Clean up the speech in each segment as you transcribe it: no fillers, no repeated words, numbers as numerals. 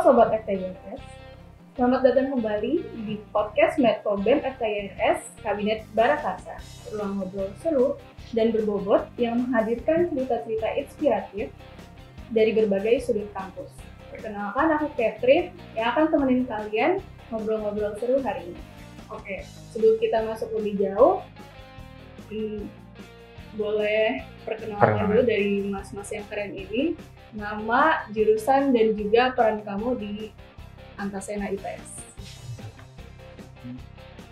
Sobat FTINS, selamat datang kembali di podcast Medco BEM FTINS Kabinet Barakarsa, ruang ngobrol seru dan berbobot yang menghadirkan cerita-cerita inspiratif dari berbagai sudut kampus. Perkenalkan, aku Catherine yang akan temenin kalian ngobrol-ngobrol seru hari ini. Oke, sebelum kita masuk lebih jauh, boleh perkenalan dulu dari mas-mas yang keren ini, nama, jurusan, dan juga peran kamu di Antasena IPS.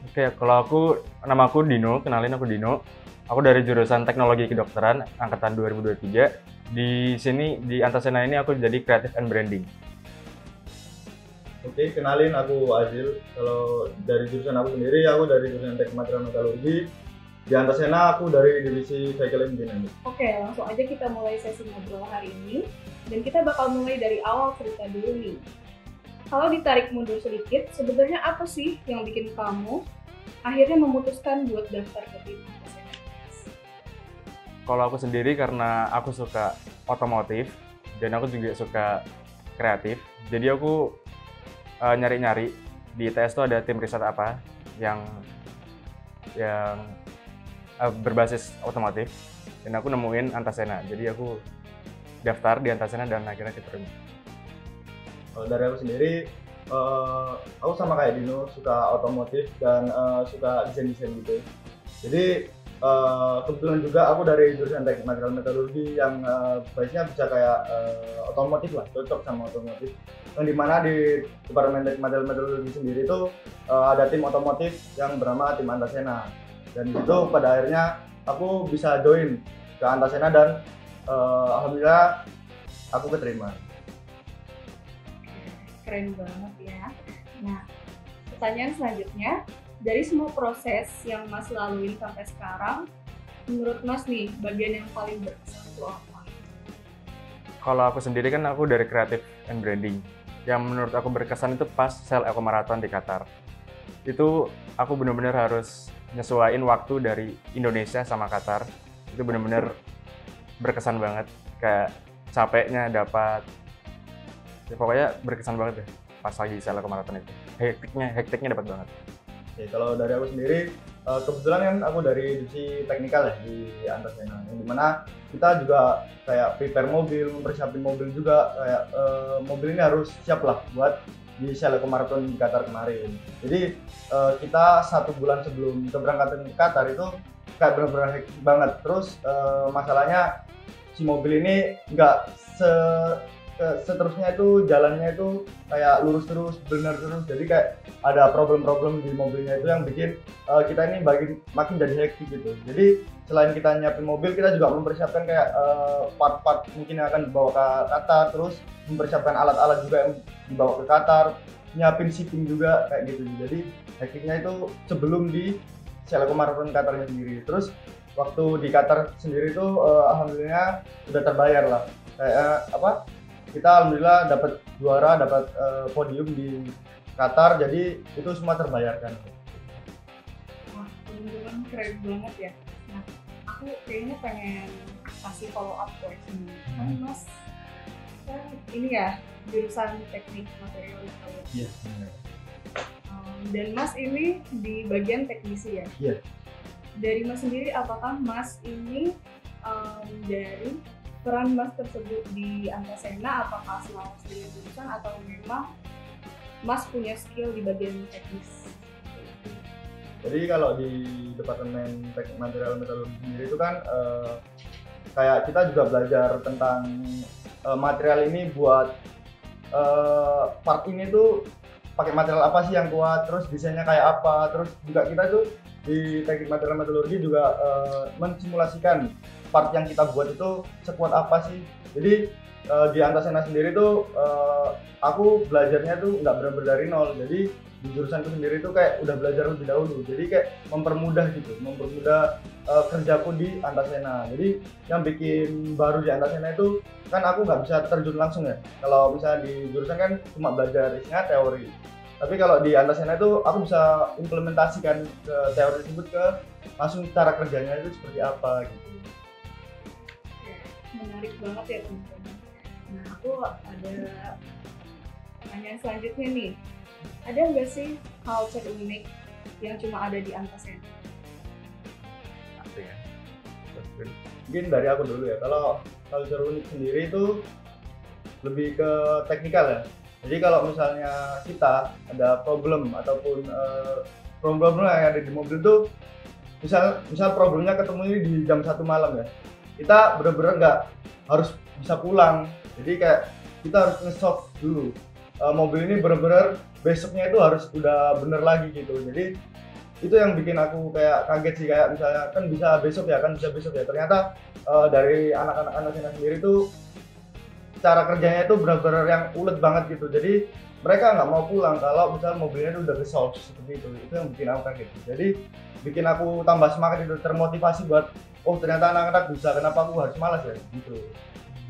Oke, kalau nama aku Dino, kenalin aku Dino. Aku dari jurusan Teknologi Kedokteran angkatan 2023. Di sini di Antasena ini aku jadi Creative and Branding. Oke, kenalin aku Azil. Kalau dari jurusan aku sendiri, aku dari jurusan Teknik Material Metalurgi. Di Antasena aku dari divisi Vehicle Engineering. Oke, langsung aja kita mulai sesi ngobrol hari ini. Dan kita bakal mulai dari awal cerita dulu nih. Kalau ditarik mundur sedikit, sebenarnya apa sih yang bikin kamu akhirnya memutuskan buat daftar ke tim Antasena? Kalau aku sendiri karena aku suka otomotif dan aku juga suka kreatif. Jadi aku nyari-nyari di ITS tuh ada tim riset apa yang berbasis otomotif, dan aku nemuin Antasena. Jadi aku daftar di Antasena dan akhirnya diterima. Kalau dari aku sendiri, aku sama kayak Dino, suka otomotif dan suka desain-desain gitu. Jadi kebetulan juga aku dari jurusan Teknik Material Metalurgi yang base-nya bisa kayak otomotif lah, cocok sama otomotif. Yang dimana di Departemen Teknik Material Metalurgi sendiri itu ada tim otomotif yang bernama tim Antasena. Dan itu pada akhirnya aku bisa join ke Antasena dan alhamdulillah aku keterima. Keren banget ya. Nah, pertanyaan selanjutnya, dari semua proses yang Mas laluin sampai sekarang, menurut Mas nih, bagian yang paling berkesan itu apa? Kalau aku sendiri kan aku dari Creative and Branding. Yang menurut aku berkesan itu pas Sel Eco Marathon di Qatar. Itu aku benar-benar harus nyesuaiin waktu dari Indonesia sama Qatar. Itu benar-benar berkesan banget. Kayak capeknya dapat, ya pokoknya berkesan banget deh pas lagi Sel Eco Marathon itu. Hektiknya dapat banget. Oke, kalau dari aku sendiri, kebetulan kan aku dari divisi teknikal ya di Antasena, yang dimana kita juga kayak prepare mobil, mempersiapin mobil juga, kayak mobil ini harus siap lah buat di Sel Eco Marathon di Qatar kemarin. Jadi kita 1 bulan sebelum keberangkatan ke Qatar itu kayak benar-benar hektik banget. Terus masalahnya si mobil ini nggak seterusnya itu jalannya itu kayak lurus terus, benar terus. Jadi kayak ada problem-problem di mobilnya itu yang bikin kita ini makin jadi hektik gitu. Jadi selain kita nyiapin mobil, kita juga mempersiapkan kayak part-part mungkin yang akan dibawa ke Qatar, terus mempersiapkan alat-alat juga yang dibawa ke Qatar, nyiapin shipping juga kayak gitu. Jadi hektiknya itu sebelum di Sel Eco Marathon Qatarnya sendiri. Terus waktu di Qatar sendiri itu alhamdulillah udah terbayar lah. Kayak kita alhamdulillah dapat juara, dapat podium di Qatar, jadi itu semua terbayarkan. Wah, teman-teman keren banget ya. Nah, aku kayaknya pengen kasih follow up question. Kan Mas kan ini ya jurusan teknik material metalurgi. Iya, benar. Dan Mas ini di bagian teknisi ya? Iya. Dari Mas sendiri, apakah Mas ini dari peran Mas tersebut di Antasena, apakah selama studi jurusan atau memang Mas punya skill di bagian teknis? Jadi kalau di Departemen Teknik Material Metalurgi sendiri itu kan kayak kita juga belajar tentang material ini buat part ini tuh pakai material apa sih yang kuat, terus desainnya kayak apa, terus juga kita tuh di Teknik Material Metalurgi juga mensimulasikan part yang kita buat itu sekuat apa sih. Jadi di Antasena sendiri tuh aku belajarnya tuh nggak benar-benar dari nol. Jadi di jurusanku sendiri tuh kayak udah belajar lebih dahulu. Jadi kayak mempermudah kerjaku di Antasena. Jadi yang bikin baru di Antasena itu kan aku nggak bisa terjun langsung ya. Kalau misalnya di jurusan kan cuma belajar isinya teori. Tapi kalau di Antasena itu aku bisa implementasikan ke teori tersebut ke langsung cara kerjanya itu seperti apa gitu. Menarik banget ya teman-teman. Nah, aku ada Pertanyaan selanjutnya nih, ada nggak sih culture unik yang cuma ada di Antasena? Apa ya? Mungkin dari aku dulu ya. Kalau culture unik sendiri itu lebih ke teknikal ya. Jadi kalau misalnya kita ada problem ataupun problem yang ada di mobil itu, misal problemnya ketemu ini di jam 1 malam ya, kita benar-benar nggak harus bisa pulang. Jadi kayak kita harus nge-solve dulu mobil ini, benar-benar besoknya itu harus udah bener lagi gitu. Jadi itu yang bikin aku kayak kaget sih, kayak misalnya kan bisa besok ya, ternyata dari anak-anak Antasena sendiri tuh cara kerjanya itu benar-benar yang ulet banget gitu. Jadi mereka nggak mau pulang kalau misalnya mobilnya itu udah resolve seperti itu. Itu yang bikin aku kaget. Jadi bikin aku tambah semangat itu, termotivasi buat oh ternyata anak-anak bisa, kenapa aku harus malas ya gitu.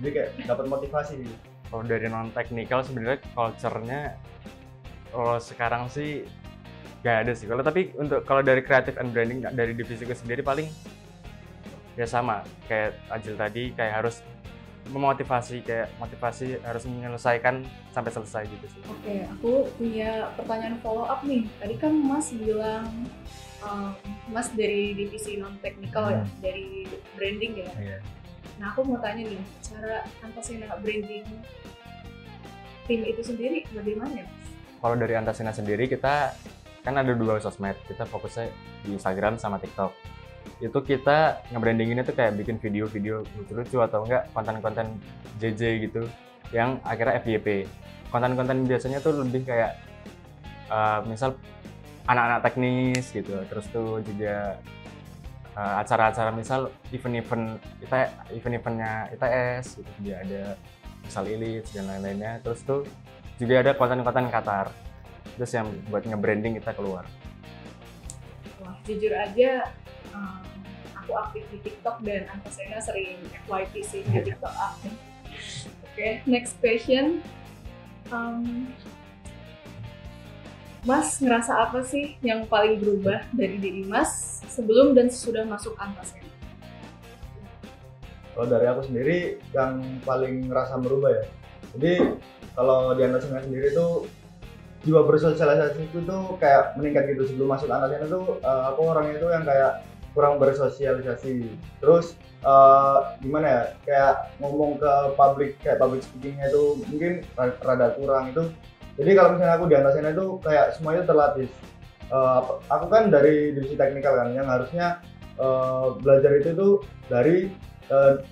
Jadi kayak dapat motivasi gitu. Kalau dari non teknikal sebenarnya culture-nya kalau sekarang sih nggak ada sih. Kalau dari creative and branding dari divisiku sendiri paling ya sama kayak Ajil tadi, kayak harus memotivasi, kayak motivasi harus menyelesaikan sampai selesai gitu sih. Oke, aku punya pertanyaan follow up nih. Tadi kan Mas bilang Mas dari divisi non teknikal ya, dari branding ya. Iya. Nah, aku mau tanya nih, cara Antasena branding tim itu sendiri bagaimana ya? Kalau dari Antasena sendiri, kita kan ada 2 sosmed, kita fokusnya di Instagram sama TikTok. Itu kita nge-brandinginnya tuh kayak bikin video-video lucu-lucu atau enggak konten-konten JJ gitu yang akhirnya FYP. Konten-konten biasanya tuh lebih kayak misal anak-anak teknis gitu, terus tuh juga acara-acara misal event-eventnya ITS gitu, dia ada misal Ilits dan lain-lainnya. Terus tuh juga ada konten-konten Qatar, terus yang buat nge-branding kita keluar. Wah, jujur aja aku aktif di TikTok dan Antasena sering FYP sih di TikTok aku. Oke, next question. Mas ngerasa apa sih yang paling berubah dari diri Mas sebelum dan sesudah masuk Antasena? Kalau dari aku sendiri yang paling ngerasa berubah ya. Jadi kalau di Antasena sendiri tuh jiwa bersosialisasi itu tuh kayak meningkat gitu. Sebelum masuk Antasena tuh aku orangnya tuh yang kayak kurang bersosialisasi. Terus gimana ya, kayak ngomong ke public speakingnya itu mungkin rada kurang itu. Jadi kalau misalnya aku di Antasena itu kayak semuanya terlatih. Aku kan dari divisi teknikal kan, yang harusnya belajar itu tuh dari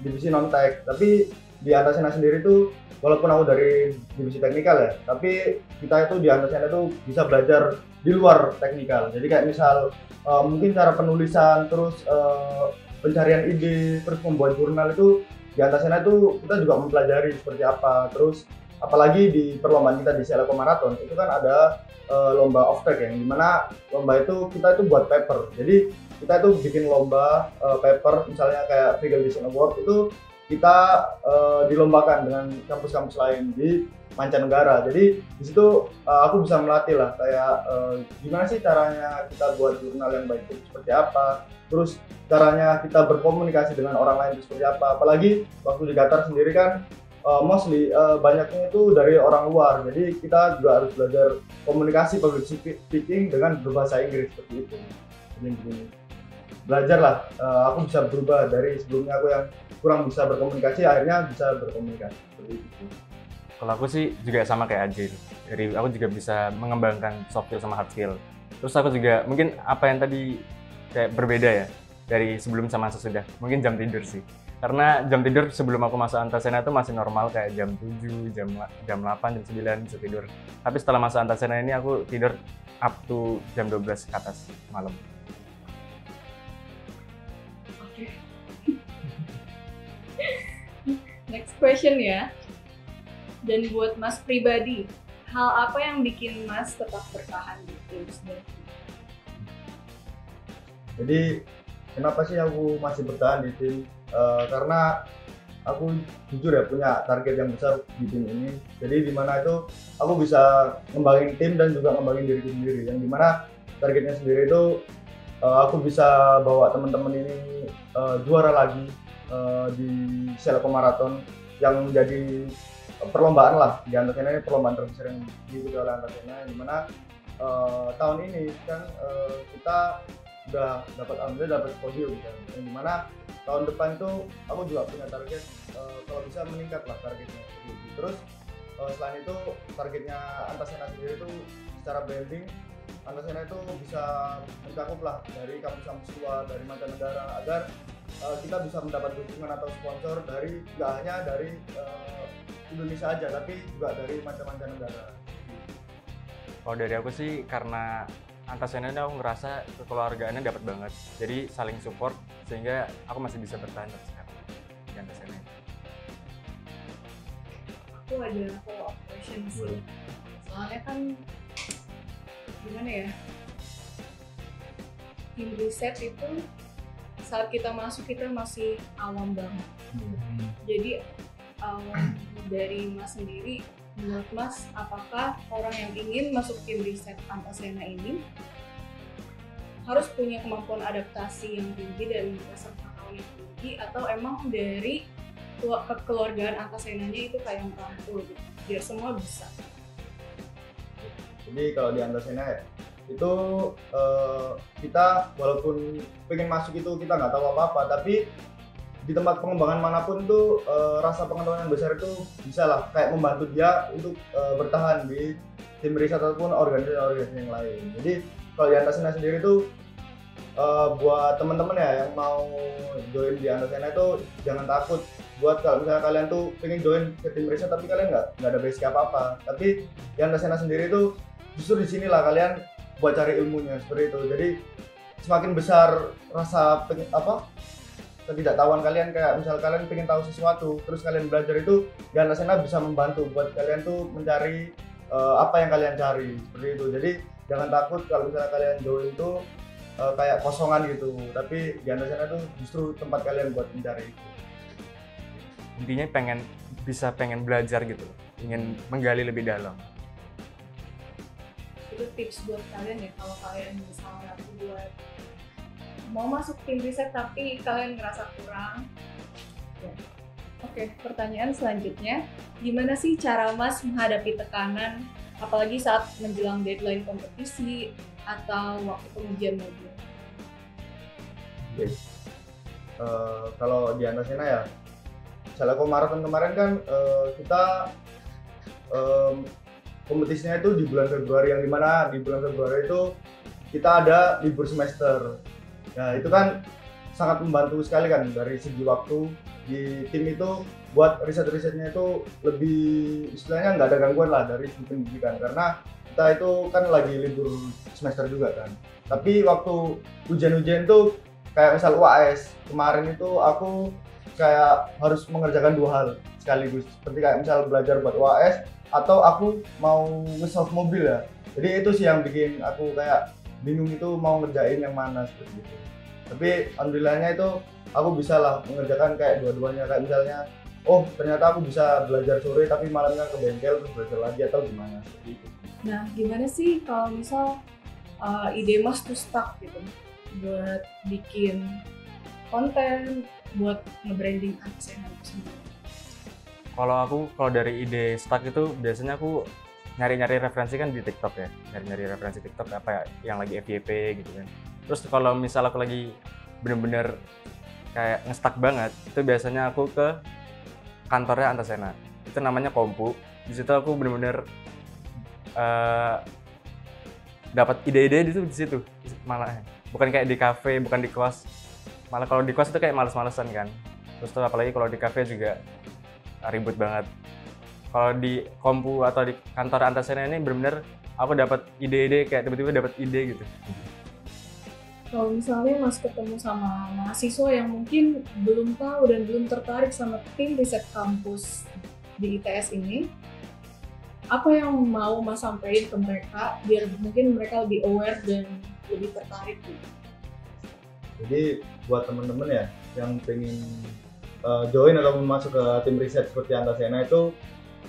divisi non-tech. Tapi di Antasena sendiri tuh walaupun aku dari divisi teknikal ya, tapi kita itu di Antasena itu bisa belajar di luar teknikal. Jadi kayak misal mungkin cara penulisan, terus pencarian ide, terus membuat jurnal itu di Antasena itu kita juga mempelajari seperti apa. Terus apalagi di perlombaan kita di Seleko Marathon itu kan ada lomba off track yang dimana lomba itu kita itu buat paper. Jadi kita itu bikin lomba paper, misalnya kayak Legal Design Award itu kita dilombakan dengan kampus-kampus lain di mancanegara. Jadi di situ aku bisa melatih lah kayak gimana sih caranya kita buat jurnal yang baik itu seperti apa, terus caranya kita berkomunikasi dengan orang lain itu seperti apa. Apalagi waktu di Qatar sendiri kan mostly banyaknya itu dari orang luar, jadi kita juga harus belajar komunikasi public speaking dengan berbahasa Inggris seperti itu. Jadi belajar lah, aku bisa berubah dari sebelumnya aku yang kurang bisa berkomunikasi akhirnya bisa berkomunikasi seperti itu. Kalau aku sih juga sama kayak Ajil, dari aku juga bisa mengembangkan soft skill sama hard skill. Terus aku juga mungkin apa yang tadi kayak berbeda ya dari sebelum sama sesudah, mungkin jam tidur sih. Karena jam tidur sebelum aku masuk Antasena itu masih normal kayak jam 7, jam 8, jam 9 bisa tidur. Tapi setelah masuk Antasena ini aku tidur up to jam 12 ke atas malam. Oke. Next question ya. Dan buat Mas pribadi, hal apa yang bikin Mas tetap bertahan di tim sendiri? Jadi kenapa sih aku masih bertahan di tim? Karena aku jujur ya punya target yang besar di tim ini. Jadi dimana itu aku bisa ngembangin tim dan juga ngembangin diriku sendiri. Yang dimana targetnya sendiri itu aku bisa bawa teman-teman ini juara lagi di Seleko Marathon, yang menjadi perlombaan lah. Di Antasena ini perlombaan terbesar yang diikuti oleh Antasena, di mana tahun ini kan kita udah alhamdulillah dapat podium kan. Yang dimana tahun depan tuh aku juga punya target kalau bisa meningkat lah targetnya. Terus selain itu targetnya Antasena sendiri itu secara branding, Antasena itu bisa mencakup lah dari kampus-kampus luar, dari mancanegara, agar kita bisa mendapat dukungan atau sponsor dari nggak hanya dari Indonesia aja, tapi juga dari macam-macam negara. Kalau dari aku sih karena Antasena ini aku ngerasa kekeluargaannya dapat banget, jadi saling support sehingga aku masih bisa bertahan sampai sekarang di Antasena. Aku ada follow up question sih. Soalnya kan gimana ya? Tim riset itu saat kita masuk kita masih awam banget. Jadi dari Mas sendiri, menurut Mas, apakah orang yang ingin masuk tim riset Antasena ini harus punya kemampuan adaptasi yang tinggi dan rasa pengetahuan yang tinggi, atau emang dari kekeluargaan Antasenanya itu kayak merangkul gitu, biar semua bisa? Jadi kalau di Antasena ya, itu kita walaupun pengen masuk itu kita nggak tahu apa-apa, tapi di tempat pengembangan manapun tuh rasa pengetahuan yang besar itu bisa lah kayak membantu dia untuk bertahan di tim riset ataupun organisasi yang lain. Jadi kalau di Antasena sendiri tuh buat teman-teman ya yang mau join di Antasena itu jangan takut. Buat kalau misalnya kalian tuh pengen join ke tim riset tapi kalian nggak ada basic apa-apa, tapi di Antasena sendiri tuh justru di sinilah kalian buat cari ilmunya seperti itu. Jadi semakin besar rasa ketidaktahuan kalian, kayak misal kalian pengen tahu sesuatu terus kalian belajar, itu di Antasena bisa membantu buat kalian tuh mencari apa yang kalian cari seperti itu. Jadi jangan takut kalau misalnya kalian join tuh kayak kosongan gitu, tapi di Antasena tuh justru tempat kalian buat mencari itu. Intinya pengen belajar gitu, ingin menggali lebih dalam. Itu tips buat kalian ya, kalau kalian misalnya buat mau masuk tim riset tapi kalian ngerasa kurang ya. Oke, pertanyaan selanjutnya, gimana sih cara Mas menghadapi tekanan apalagi saat menjelang deadline kompetisi atau waktu pengujian modul? Kalau di Antasena ya, misalnya maraton kemarin kan kita kompetisinya itu di bulan Februari, yang dimana di bulan Februari itu kita ada libur semester. Nah itu kan sangat membantu sekali kan dari segi waktu di tim itu buat riset-risetnya itu lebih, istilahnya nggak ada gangguan lah dari segi pendidikan, karena kita itu kan lagi libur semester juga kan. Tapi waktu ujian-ujian tuh kayak misal UAS kemarin itu aku kayak harus mengerjakan dua hal sekaligus, seperti kayak misal belajar buat UAS atau aku mau nge-solve mobil ya. Jadi itu sih yang bikin aku kayak bingung itu mau ngerjain yang mana seperti itu. Tapi alhamdulillahnya itu aku bisa lah mengerjakan kayak dua-duanya, kayak misalnya ternyata aku bisa belajar sore tapi malamnya ke bengkel terus belajar lagi atau gimana seperti itu. Nah gimana sih kalau misal ide Mas tuh stuck gitu buat bikin konten, buat nge-branding Antasena itu sendiri? Kalau dari ide stuck itu biasanya aku nyari-nyari referensi kan di TikTok ya, nyari-nyari referensi TikTok apa ya, yang lagi FYP gitu kan. Terus kalau misal aku lagi bener-bener kayak nge-stuck banget, itu biasanya aku ke kantornya Antasena, itu namanya Kompu. Di situ aku bener-bener dapat ide-ide di situ malah, bukan kayak di kafe, bukan di kos. Malah kalau di kos itu kayak males-malesan kan. Terus tuh apalagi kalau di kafe juga ribut banget. Kalau di Kompu atau di kantor Antasena ini benar-benar aku dapat ide-ide, kayak tiba-tiba dapat ide gitu. Kalau misalnya Mas ketemu sama mahasiswa yang mungkin belum tahu dan belum tertarik sama tim riset kampus di ITS ini, apa yang mau Mas sampaikan ke mereka biar mungkin mereka lebih aware dan lebih tertarik gitu? Jadi buat teman-teman ya yang pengen join atau masuk ke tim riset seperti Antasena itu,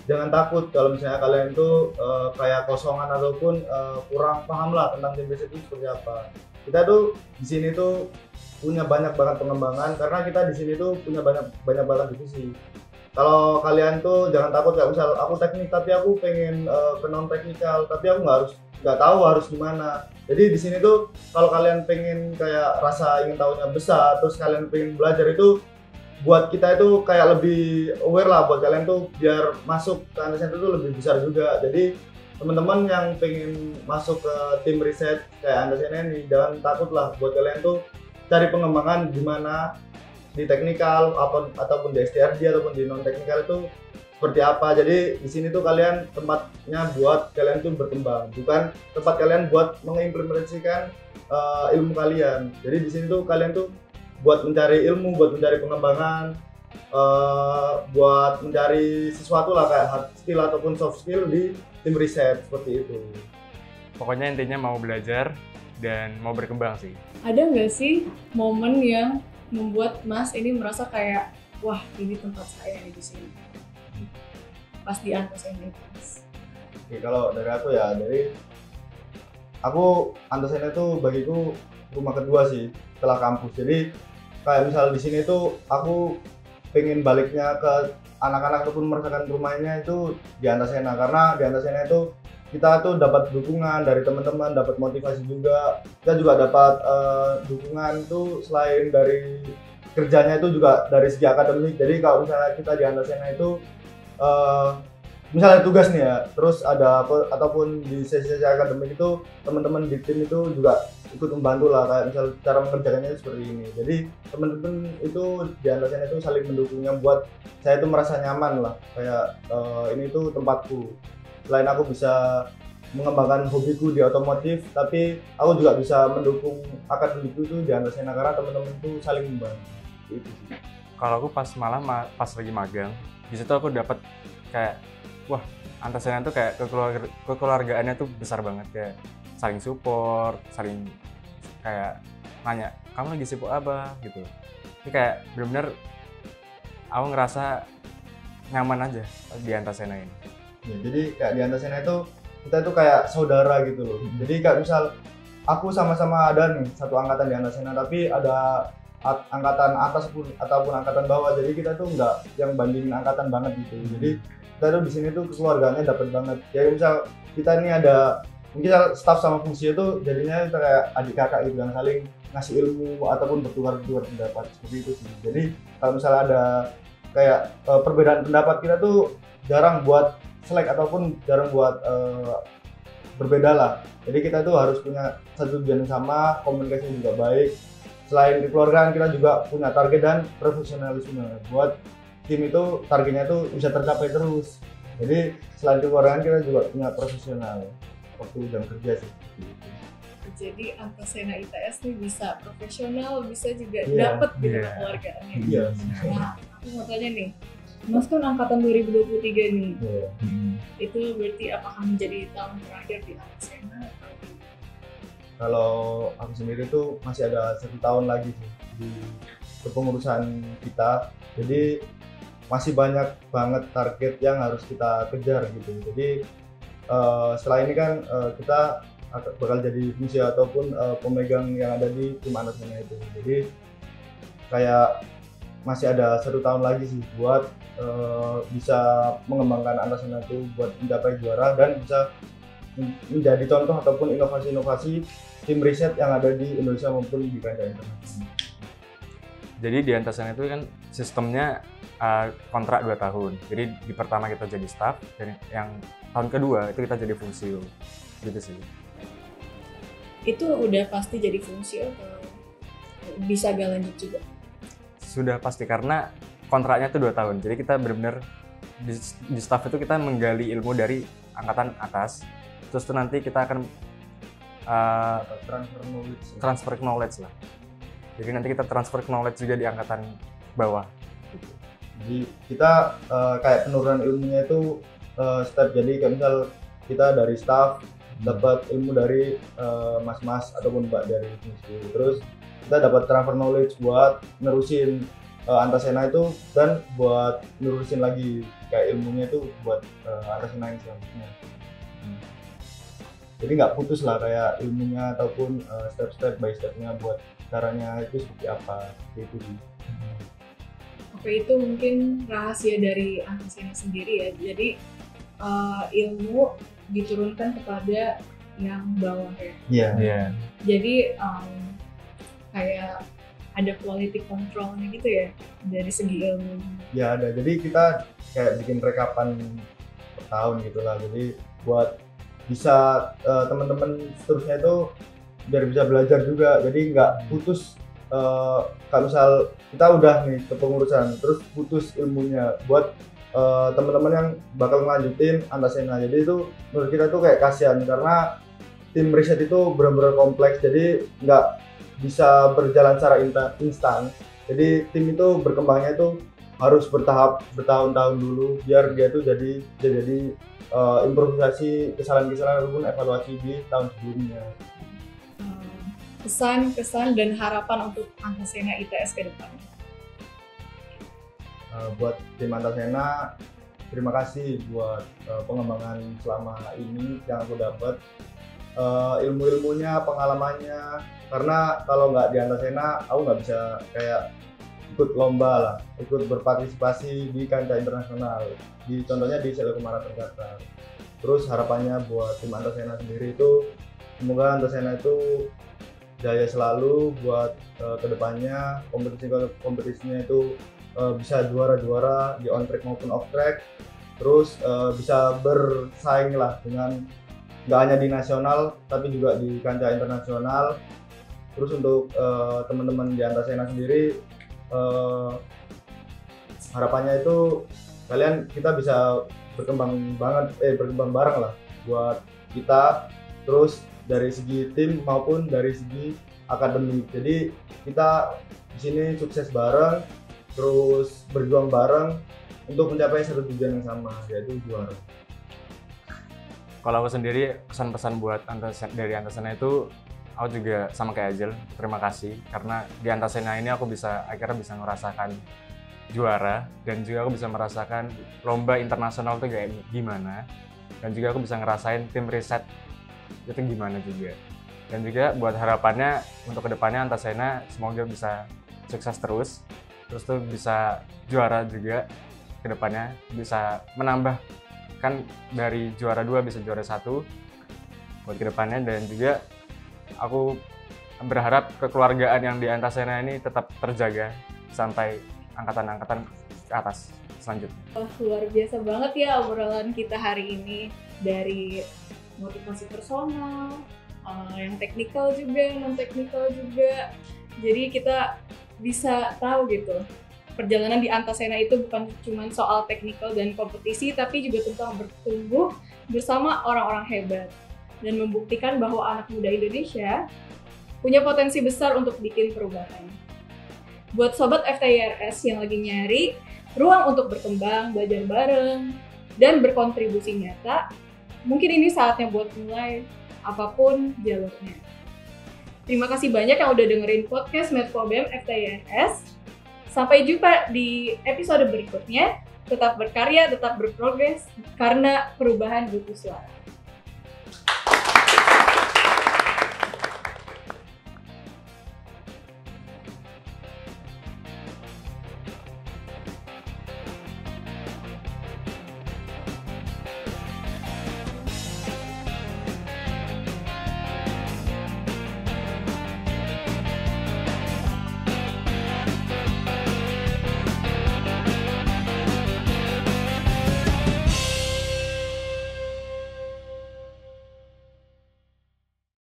jangan takut kalau misalnya kalian tuh kayak kosongan ataupun kurang paham lah tentang tim riset itu seperti apa. Kita tuh di sini tuh punya banyak banget pengembangan, karena kita di sini tuh punya banyak banget divisi. kalau kalian tuh jangan takut, kayak misal aku teknik tapi aku pengen ke non teknikal, tapi aku nggak tahu harus gimana. Jadi di sini tuh kalau kalian pengen kayak rasa ingin tahunya besar, terus kalian pengen belajar, itu buat kita itu kayak lebih aware lah buat kalian tuh, biar masuk ke Antasena itu lebih besar juga. Jadi teman-teman yang pengen masuk ke tim riset kayak Antasena ini, jangan takut lah, buat kalian tuh cari pengembangan gimana di teknikal ataupun di STRD ataupun di non teknikal itu seperti apa. Jadi di sini tuh kalian tempatnya buat kalian tuh berkembang, bukan tempat kalian buat mengimplementasikan ilmu kalian. Jadi di sini tuh kalian tuh buat mencari ilmu, buat mencari pengembangan, buat mencari sesuatu lah, kayak hard skill ataupun soft skill di tim riset seperti itu. Pokoknya intinya mau belajar dan mau berkembang sih. Ada nggak sih momen yang membuat Mas ini merasa kayak, wah ini tempat saya nih di sini, pas di Antasena itu, Mas? Oke, kalau dari aku ya, dari aku Antasena itu bagiku rumah kedua sih setelah kampus. Jadi kayak misal di sini tuh aku pengen baliknya ke anak-anak ataupun merasakan rumahnya itu di Antasena, karena di Antasena itu kita tuh dapat dukungan dari teman-teman, dapat motivasi juga. Kita juga dapat dukungan tuh selain dari kerjanya itu juga dari segi akademik. Jadi kalau misalnya kita di Antasena itu misalnya tugas nih ya, terus ada apa ataupun di sesi-sesi akademik itu teman-teman di tim itu juga ikut membantu lah, kayak misal cara mengerjakannya seperti ini. Jadi teman-teman itu di Antasena itu saling mendukungnya, buat saya itu merasa nyaman lah, kayak ini tuh tempatku. Selain aku bisa mengembangkan hobiku di otomotif, tapi aku juga bisa mendukung akademikku itu di Antasena, karena teman-teman itu saling membantu. Itu sih. Kalau aku pas pas lagi magang, di situ aku dapat kayak, wah Antasena tuh kayak kekeluargaannya tuh besar banget, kayak saling support, saling kayak nanya, kamu lagi sibuk apa gitu. Ini kayak benar-benar aku ngerasa nyaman aja di Antasena ini. Ya, jadi kayak di Antasena itu kita itu kayak saudara gitu loh. Jadi kayak misal aku sama-sama ada nih satu angkatan di Antasena, tapi ada angkatan atas ataupun angkatan bawah. Jadi kita tuh nggak yang bandingin angkatan banget gitu. Jadi kita tuh di sini tuh keluarganya dapat banget. Jadi misal kita ini ada mungkin staff sama fungsi itu jadinya kita kayak adik kakak gitu, yang saling ngasih ilmu ataupun bertukar pendapat seperti itu sih. Jadi kalau misalnya ada kayak perbedaan pendapat, kita tuh jarang buat selek ataupun jarang buat berbeda lah. Jadi kita tuh harus punya satu tujuan yang sama, komunikasi juga baik. Selain kekeluargaan, kita juga punya target dan profesionalisme buat tim itu, targetnya tuh bisa tercapai terus. Jadi selain kekeluargaan, kita juga punya profesional waktu jam kerja sih. Jadi Antasena ITS nih bisa profesional, bisa juga dapat gitu kekeluargaannya. Iya. Nah, aku mau tanya nih, Mas kan angkatan 2023 nih. Itu berarti apakah menjadi tahun terakhir di Antasena? Kalau aku sendiri tuh masih ada 1 tahun lagi sih di kepengurusan kita. Jadi masih banyak banget target yang harus kita kejar gitu. Jadi setelah ini kan kita bakal jadi fungsi ataupun pemegang yang ada di tim Antasena itu. Jadi kayak masih ada 1 tahun lagi sih buat bisa mengembangkan Antasena itu buat mencapai juara dan bisa menjadi contoh ataupun inovasi-inovasi tim riset yang ada di Indonesia maupun di kancah internasional. Jadi di Antasena itu kan sistemnya kontrak 2 tahun. Jadi di pertama kita jadi staff, dan yang tahun kedua itu kita jadi fungsi gitu sih. Itu udah pasti jadi fungsi atau bisa gak lanjut juga? Sudah pasti, karena kontraknya itu 2 tahun. Jadi kita benar-benar di staff itu kita menggali ilmu dari angkatan atas. Terus tuh nanti kita akan transfer knowledge lah. Jadi nanti kita transfer knowledge juga di angkatan bawah. Jadi kita kayak penurunan ilmunya itu step. Jadi kayak misal kita dari staff dapat ilmu dari mas-mas ataupun mbak dari fungsi. Terus kita dapat transfer knowledge buat nerusin Antasena itu, dan buat nerusin lagi kayak ilmunya itu buat Antasena yang selanjutnya. Jadi nggak putus lah kayak ilmunya ataupun step by stepnya buat caranya itu seperti apa, itu sih. Oke, itu mungkin rahasia dari Antasena sendiri ya. Jadi ilmu diturunkan kepada yang bawah ya. Iya. Jadi kayak ada quality controlnya gitu ya dari segi ilmu. Ya ada. Jadi kita kayak bikin rekapan per tahun gitulah. Jadi buat bisa teman-teman seterusnya itu biar bisa belajar juga. Jadi nggak putus. Kalau misal kita udah nih kepengurusan terus putus ilmunya buat teman-teman yang bakal ngelanjutin Antasena. Jadi itu menurut kita tuh kayak kasihan karena tim riset itu benar-benar kompleks. Jadi nggak bisa berjalan secara instan. Jadi tim itu berkembangnya itu harus bertahap, bertahun-tahun dulu biar dia tuh jadi improvisasi kesalahan-kesalahan ataupun evaluasi di tahun sebelumnya. Kesan dan harapan untuk Antasena ITS ke depan. Buat tim Antasena, terima kasih buat pengembangan selama ini yang aku dapat. Ilmu-ilmunya, pengalamannya, karena kalau nggak di Antasena aku nggak bisa kayak ikut lomba lah, ikut berpartisipasi di kancah internasional, contohnya di Sel Eko Marathon Qatar. Terus harapannya buat tim Antasena sendiri itu semoga Antasena itu jaya selalu buat kedepannya, kompetisinya itu bisa juara-juara di on track maupun off track, terus bisa bersaing lah dengan nggak hanya di nasional tapi juga di kancah internasional. Terus untuk teman-teman di Antasena sendiri, harapannya itu kita bisa berkembang bareng lah buat kita, terus dari segi tim maupun dari segi akademik. Jadi kita di sini sukses bareng, terus berjuang bareng untuk mencapai satu tujuan yang sama, yaitu juara. Kalau aku sendiri pesan-pesan buat dari Antasena itu, aku juga sama kayak Ajel, terima kasih karena di Antasena ini aku akhirnya bisa merasakan juara dan juga aku bisa merasakan lomba internasional itu kayak gimana, dan juga aku bisa ngerasain tim riset itu gimana juga. Dan juga buat harapannya untuk kedepannya Antasena semoga bisa sukses terus tuh bisa juara juga kedepannya, bisa menambah kan dari juara 2 bisa juara 1 buat kedepannya. Dan juga aku berharap kekeluargaan yang di Antasena ini tetap terjaga sampai angkatan-angkatan ke atas selanjutnya. Luar biasa banget ya obrolan kita hari ini, dari motivasi personal, yang teknikal juga, non teknikal juga. Jadi kita bisa tahu gitu, perjalanan di Antasena itu bukan cuma soal teknikal dan kompetisi, tapi juga tentang bertumbuh bersama orang-orang hebat dan membuktikan bahwa anak muda Indonesia punya potensi besar untuk bikin perubahan. Buat sobat FTIRS yang lagi nyari ruang untuk berkembang, belajar bareng, dan berkontribusi nyata, mungkin ini saatnya buat mulai apapun jalurnya. Terima kasih banyak yang udah dengerin podcast Medfobem FTIRS. Sampai jumpa di episode berikutnya. Tetap berkarya, tetap berprogres, karena perubahan butuh suara.